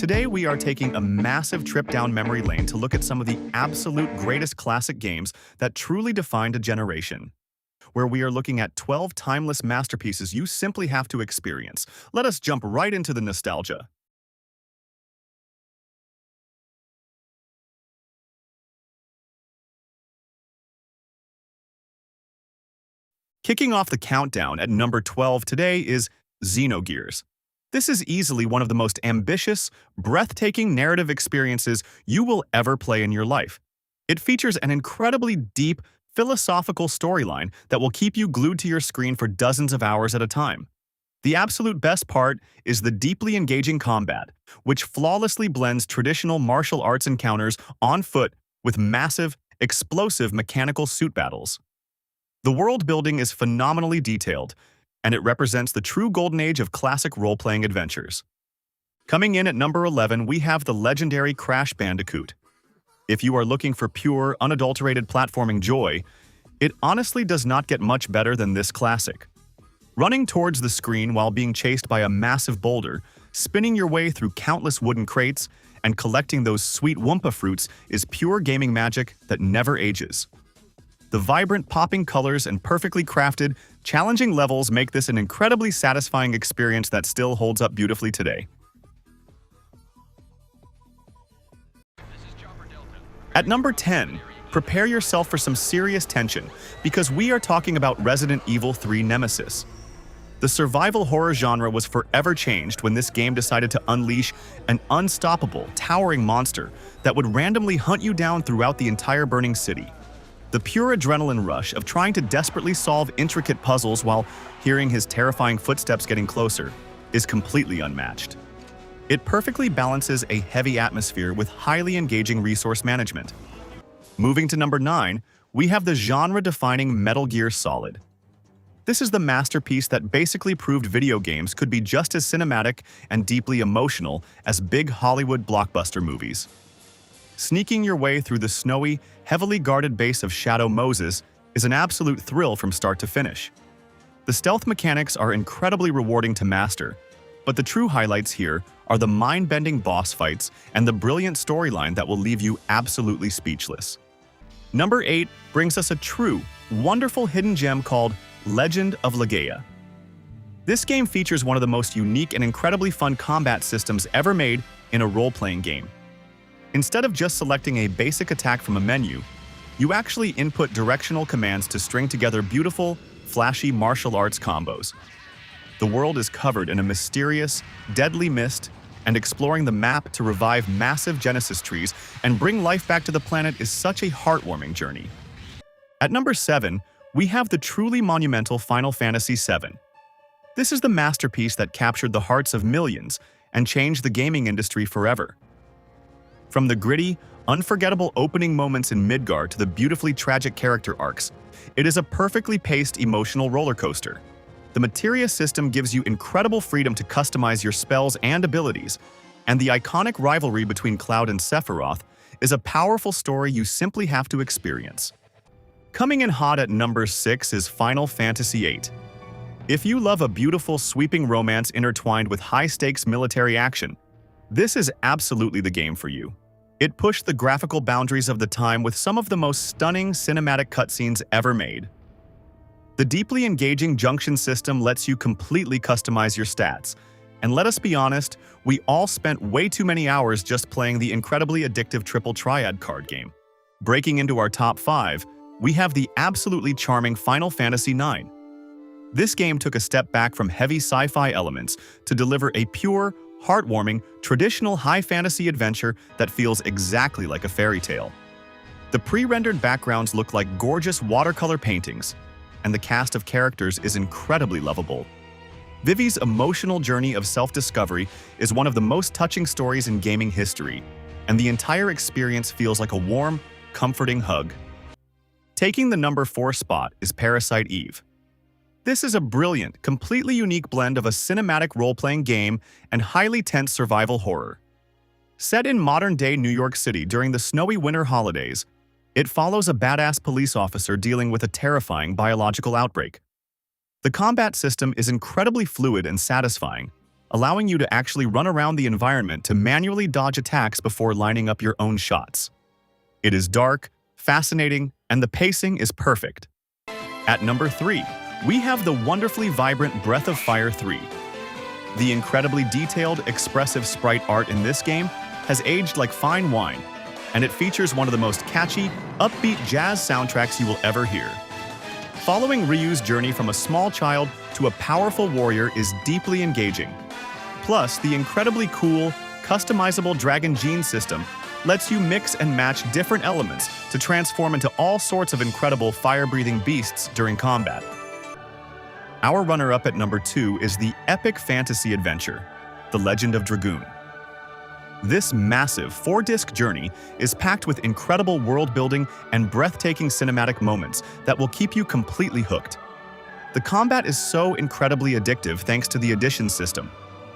Today, we are taking a massive trip down memory lane to look at some of the absolute greatest classic games that truly defined a generation. Where we are looking at 12 timeless masterpieces you simply have to experience. Let us jump right into the nostalgia. Kicking off the countdown at number 12 today is Xenogears. This is easily one of the most ambitious, breathtaking narrative experiences you will ever play in your life. It features an incredibly deep, philosophical storyline that will keep you glued to your screen for dozens of hours at a time. The absolute best part is the deeply engaging combat, which flawlessly blends traditional martial arts encounters on foot with massive, explosive mechanical suit battles. The world building is phenomenally detailed, and it represents the true golden age of classic role-playing adventures. Coming in at number 11, we have the legendary Crash Bandicoot. If you are looking for pure, unadulterated platforming joy, it honestly does not get much better than this classic. Running towards the screen while being chased by a massive boulder, spinning your way through countless wooden crates, and collecting those sweet Wumpa fruits is pure gaming magic that never ages. The vibrant, popping colors and perfectly crafted, challenging levels make this an incredibly satisfying experience that still holds up beautifully today. At number 10, prepare yourself for some serious tension, because we are talking about Resident Evil 3 Nemesis. The survival horror genre was forever changed when this game decided to unleash an unstoppable, towering monster that would randomly hunt you down throughout the entire burning city. The pure adrenaline rush of trying to desperately solve intricate puzzles while hearing his terrifying footsteps getting closer is completely unmatched. It perfectly balances a heavy atmosphere with highly engaging resource management. Moving to number 9, we have the genre-defining Metal Gear Solid. This is the masterpiece that basically proved video games could be just as cinematic and deeply emotional as big Hollywood blockbuster movies. Sneaking your way through the snowy, heavily guarded base of Shadow Moses is an absolute thrill from start to finish. The stealth mechanics are incredibly rewarding to master, but the true highlights here are the mind-bending boss fights and the brilliant storyline that will leave you absolutely speechless. Number 8 brings us a true, wonderful hidden gem called Legend of Legaia. This game features one of the most unique and incredibly fun combat systems ever made in a role-playing game. Instead of just selecting a basic attack from a menu, you actually input directional commands to string together beautiful, flashy martial arts combos. The world is covered in a mysterious, deadly mist, and exploring the map to revive massive Genesis trees and bring life back to the planet is such a heartwarming journey. At number 7, we have the truly monumental Final Fantasy VII. This is the masterpiece that captured the hearts of millions and changed the gaming industry forever. From the gritty, unforgettable opening moments in Midgar to the beautifully tragic character arcs, it is a perfectly paced emotional roller coaster. The materia system gives you incredible freedom to customize your spells and abilities, and the iconic rivalry between Cloud and Sephiroth is a powerful story you simply have to experience. Coming in hot at number 6 is Final Fantasy VIII. If you love a beautiful, sweeping romance intertwined with high-stakes military action, this is absolutely the game for you. It pushed the graphical boundaries of the time with some of the most stunning cinematic cutscenes ever made. The deeply engaging junction system lets you completely customize your stats, and let us be honest, we all spent way too many hours just playing the incredibly addictive Triple Triad card game. Breaking into our top 5, we have the absolutely charming Final Fantasy IX. This game took a step back from heavy sci-fi elements to deliver a pure, heartwarming, traditional high fantasy adventure that feels exactly like a fairy tale. The pre-rendered backgrounds look like gorgeous watercolor paintings, and the cast of characters is incredibly lovable. Vivi's emotional journey of self-discovery is one of the most touching stories in gaming history, and the entire experience feels like a warm, comforting hug. Taking the number 4 spot is Parasite Eve. This is a brilliant, completely unique blend of a cinematic role-playing game and highly tense survival horror. Set in modern-day New York City during the snowy winter holidays, it follows a badass police officer dealing with a terrifying biological outbreak. The combat system is incredibly fluid and satisfying, allowing you to actually run around the environment to manually dodge attacks before lining up your own shots. It is dark, fascinating, and the pacing is perfect. At number 3, we have the wonderfully vibrant Breath of Fire 3. The incredibly detailed, expressive sprite art in this game has aged like fine wine, and it features one of the most catchy, upbeat jazz soundtracks you will ever hear. Following Ryu's journey from a small child to a powerful warrior is deeply engaging. Plus, the incredibly cool, customizable Dragon Gene system lets you mix and match different elements to transform into all sorts of incredible fire-breathing beasts during combat. Our runner-up at number 2 is the epic fantasy adventure, The Legend of Dragoon. This massive 4-disc journey is packed with incredible world-building and breathtaking cinematic moments that will keep you completely hooked. The combat is so incredibly addictive thanks to the addition system,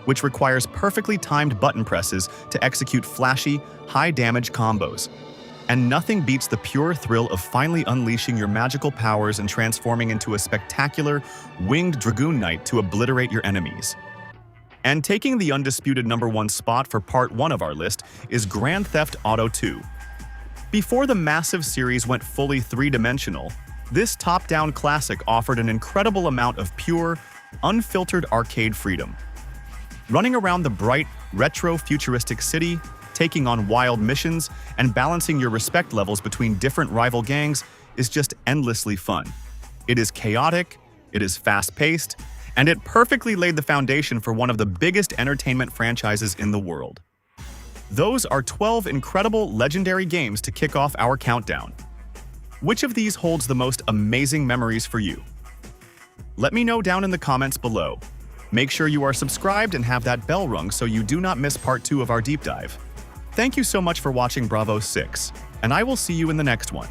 which requires perfectly timed button presses to execute flashy, high-damage combos. And nothing beats the pure thrill of finally unleashing your magical powers and transforming into a spectacular, winged Dragoon Knight to obliterate your enemies. And taking the undisputed number 1 spot for part 1 of our list is Grand Theft Auto 2. Before the massive series went fully three-dimensional, this top-down classic offered an incredible amount of pure, unfiltered arcade freedom. Running around the bright, retro-futuristic city, taking on wild missions, and balancing your respect levels between different rival gangs is just endlessly fun. It is chaotic, it is fast-paced, and it perfectly laid the foundation for one of the biggest entertainment franchises in the world. Those are 12 incredible, legendary games to kick off our countdown. Which of these holds the most amazing memories for you? Let me know down in the comments below. Make sure you are subscribed and have that bell rung so you do not miss part 2 of our deep dive. Thank you so much for watching Bravo 6, and I will see you in the next one.